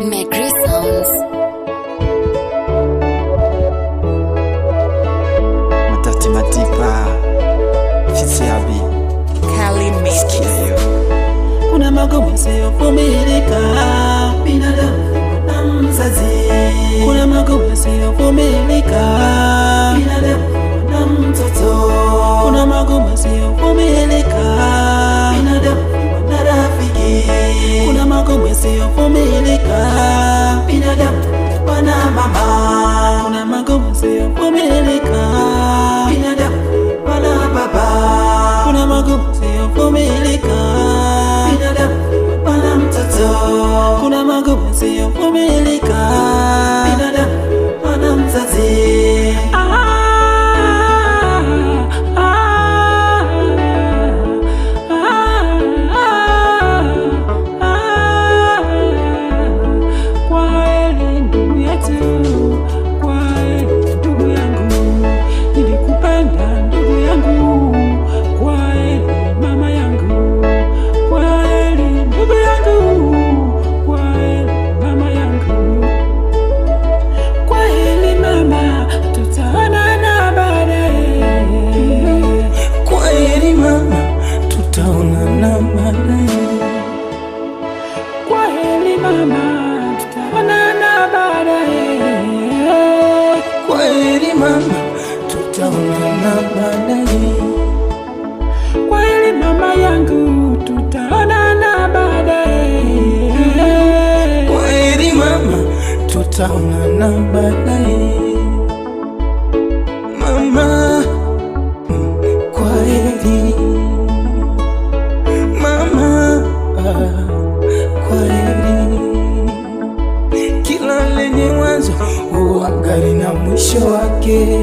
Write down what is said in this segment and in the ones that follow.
Megri Sounds. Madati Madiba Fitiabi Kali Miki. Kuna magumu yasiyovumilika, binadamu na mzazi. Kuna magumu yasiyovumilika, binadamu na mtoto. Kuna magumu yasiyovumilika, binadamu na rafiki. Kuna magumu yasiyovumilika, binadamu na mama. Kuna magumu yasiyovumilika, binadamu na baba. Kuna magumu yasiyovumilika, binadamu mtoto. Kuna magumu yasiyovumilika, binadamu mzazi. Kwaheri ndugu yetu, kwaheri ndugu yangu, nilikupenda ndugu yangu. Kwaheri mama yangu, kwaheri ndugu yangu, kwaheri mama yangu. Kwaheri mama, tutaonana baadaye. Kwaheri mama, tutaonana baadaye. Kwaheri mama, tutaonana baadaye. Kwaheri mama, tutaonana baadaye. Kwaheri mama yangu, tutaonana baadaye. Kwaheri mama, tutaonana baadaye. Mama, kwaheri. Mama, kwaheri. Kila lenye mwanzo huwa na mwisho wake.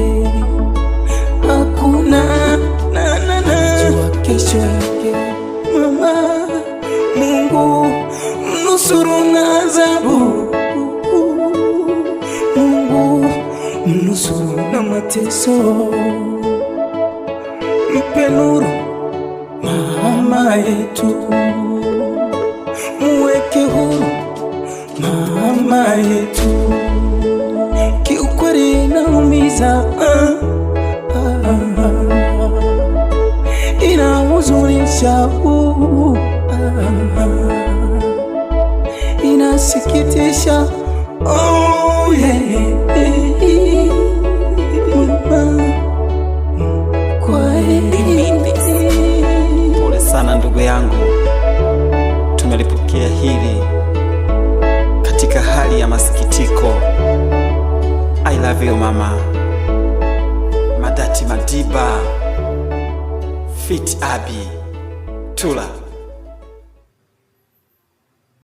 Hakuna jua kesho yake. Mama, Mungu mnusuru na adhabu. Mungu mnusuru na mateso. Mpe nuru mama yetu, muweke huru mama yetu. Kiukweli inaumiza, inahuzunisha, inasikitisha. Oh yeah. Pole sana ndugu yangu, tumelipokea hili katika hali ya masikitiko. I love you mama. Madati Madiba Fitiabi Tula.